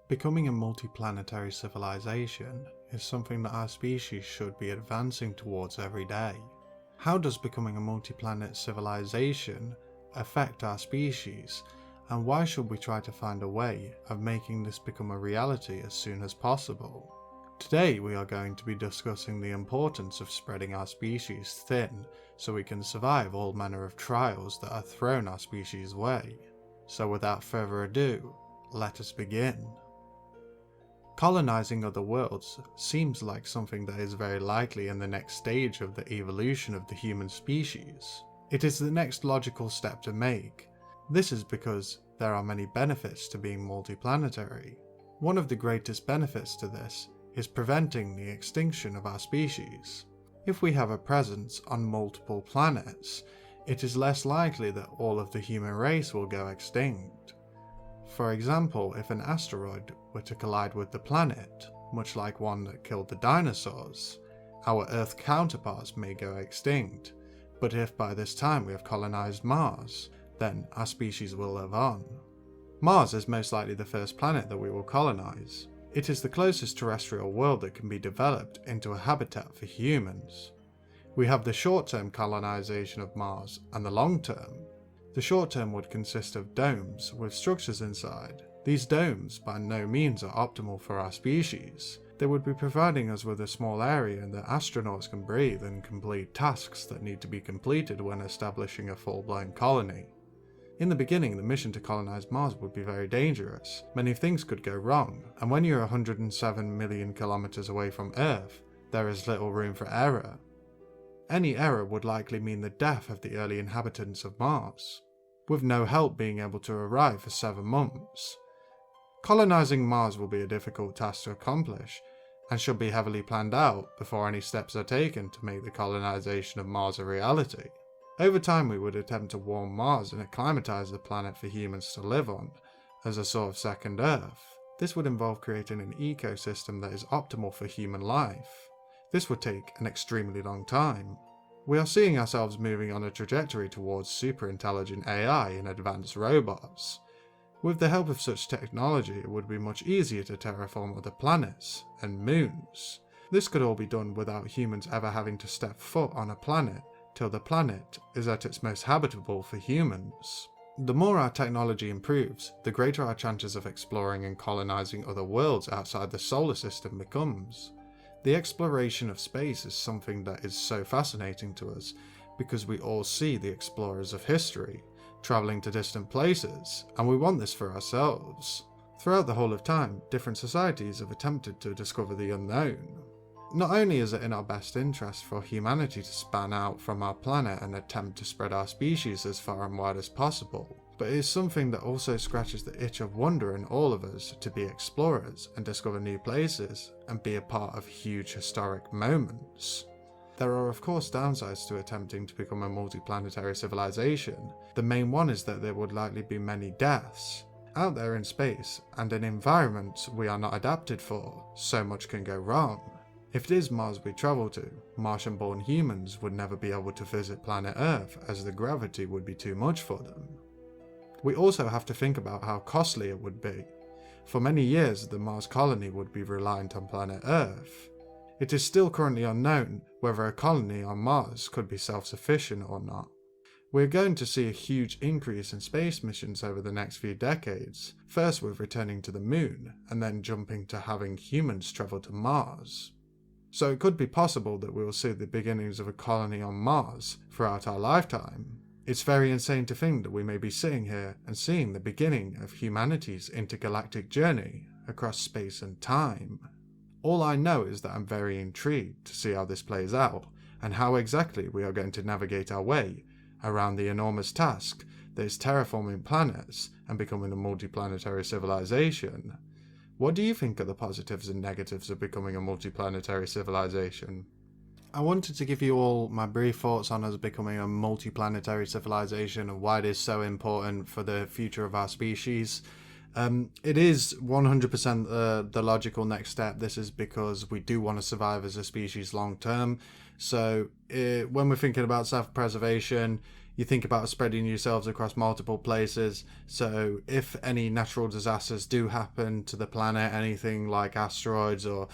Becoming a multi-planetary civilization is something that our species should be advancing towards every day. How does becoming a multi-planet civilization affect our species, and why should we try to find a way of making this become a reality as soon as possible? Today we are going to be discussing the importance of spreading our species thin so we can survive all manner of trials that are thrown our species' way. So without further ado, let us begin. Colonizing other worlds seems like something that is very likely in the next stage of the evolution of the human species. It is the next logical step to make. This is because there are many benefits to being multiplanetary. One of the greatest benefits to this is preventing the extinction of our species. If we have a presence on multiple planets, it is less likely that all of the human race will go extinct. For example, if an asteroid were to collide with the planet, much like one that killed the dinosaurs, our Earth counterparts may go extinct, but if by this time we have colonized Mars, then our species will live on. Mars is most likely the first planet that we will colonize. It is the closest terrestrial world that can be developed into a habitat for humans. We have the short-term colonization of Mars and the long-term. The short term would consist of domes with structures inside. These domes by no means are optimal for our species. They would be providing us with a small area that astronauts can breathe and complete tasks that need to be completed when establishing a full-blown colony. In the beginning, the mission to colonize Mars would be very dangerous. Many things could go wrong, and when you're 107 million kilometers away from Earth, there is little room for error. Any error would likely mean the death of the early inhabitants of Mars, with no help being able to arrive for 7 months. Colonizing Mars will be a difficult task to accomplish, and should be heavily planned out before any steps are taken to make the colonization of Mars a reality. Over time we would attempt to warm Mars and acclimatize the planet for humans to live on, as a sort of second Earth. This would involve creating an ecosystem that is optimal for human life. This would take an extremely long time. We are seeing ourselves moving on a trajectory towards super intelligent AI and advanced robots. With the help of such technology, it would be much easier to terraform other planets and moons. This could all be done without humans ever having to step foot on a planet till the planet is at its most habitable for humans. The more our technology improves, the greater our chances of exploring and colonizing other worlds outside the solar system becomes. The exploration of space is something that is so fascinating to us because we all see the explorers of history, travelling to distant places, and we want this for ourselves. Throughout the whole of time, different societies have attempted to discover the unknown. Not only is it in our best interest for humanity to span out from our planet and attempt to spread our species as far and wide as possible, but it is something that also scratches the itch of wonder in all of us to be explorers and discover new places and be a part of huge historic moments. There are of course downsides to attempting to become a multi-planetary civilization. The main one is that there would likely be many deaths. Out there in space and in environments we are not adapted for, so much can go wrong. If it is Mars we travel to, Martian-born humans would never be able to visit planet Earth as the gravity would be too much for them. We also have to think about how costly it would be. For many years, the Mars colony would be reliant on planet Earth. It is still currently unknown whether a colony on Mars could be self-sufficient or not. We are going to see a huge increase in space missions over the next few decades, first with returning to the Moon, and then jumping to having humans travel to Mars. So it could be possible that we will see the beginnings of a colony on Mars throughout our lifetime. It's very insane to think that we may be sitting here and seeing the beginning of humanity's intergalactic journey across space and time. All I know is that I'm very intrigued to see how this plays out, and how exactly we are going to navigate our way around the enormous task that is terraforming planets and becoming a multi-planetary civilization. What do you think are the positives and negatives of becoming a multi-planetary civilization? I wanted to give you all my brief thoughts on us becoming a multi-planetary civilization and why it is so important for the future of our species. It is 100% the logical next step. This is because we do want to survive as a species long term. So when we're thinking about self-preservation, you think about spreading yourselves across multiple places. So if any natural disasters do happen to the planet, anything like asteroids or,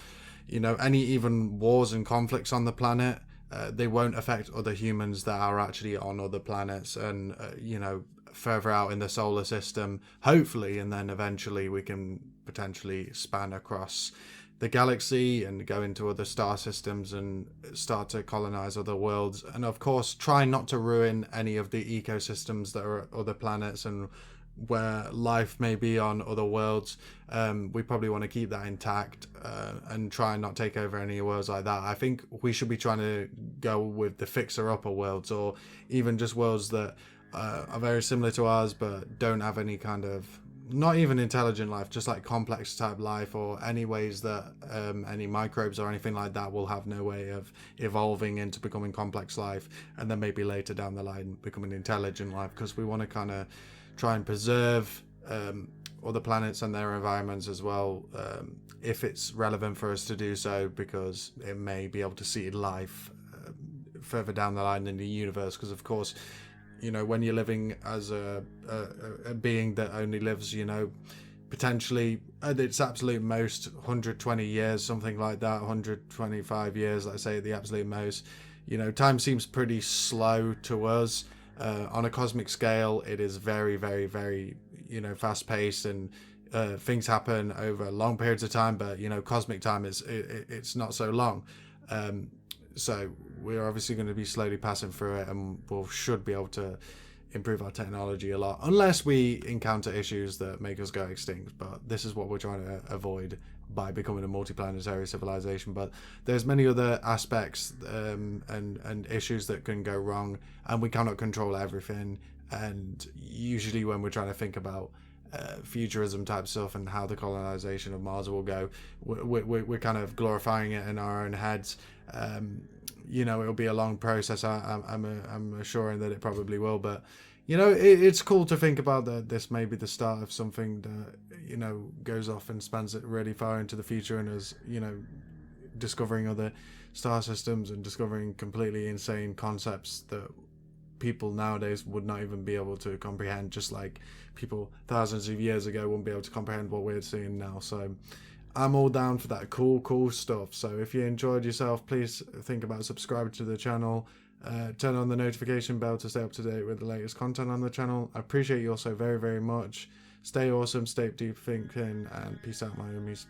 any even wars and conflicts on the planet, they won't affect other humans that are actually on other planets and, further out in the solar system, hopefully, and then eventually we can potentially span across the galaxy and go into other star systems and start to colonize other worlds. And of course, try not to ruin any of the ecosystems that are other planets and where life may be on other worlds. We probably want to keep that intact and try and not take over any worlds like that. I think we should be trying to go with the fixer-upper worlds, or even just worlds that are very similar to ours but don't have any kind of, not even intelligent life, just like complex type life, or any ways that any microbes or anything like that will have no way of evolving into becoming complex life, and then maybe later down the line becoming intelligent life, because we want to kind of try and preserve other planets and their environments as well, if it's relevant for us to do so, because it may be able to seed life further down the line in the universe. Because of course, when you're living as a being that only lives, potentially at its absolute most 120 years, something like that, 125 years, let's say at the absolute most, time seems pretty slow to us. On a cosmic scale, it is very, very, very, fast paced, and things happen over long periods of time, but, cosmic time it's not so long. So we're obviously going to be slowly passing through it, and we should be able to improve our technology a lot, unless we encounter issues that make us go extinct. But this is what we're trying to avoid by becoming a multi-planetary civilization. But there's many other aspects and issues that can go wrong, and we cannot control everything. And usually when we're trying to think about futurism type stuff and how the colonization of Mars will go, we're kind of glorifying it in our own heads. It'll be a long process. I'm assuring that it probably will, but it's cool to think about that this may be the start of something that goes off and spans it really far into the future, and is discovering other star systems and discovering completely insane concepts that people nowadays would not even be able to comprehend, just like people thousands of years ago wouldn't be able to comprehend what we're seeing now. So I'm all down for that cool stuff. So if you enjoyed yourself, please think about subscribing to the channel, turn on the notification bell to stay up to date with the latest content on the channel. I appreciate you all so very, very much. Stay awesome, stay deep thinking, and peace out, my homies.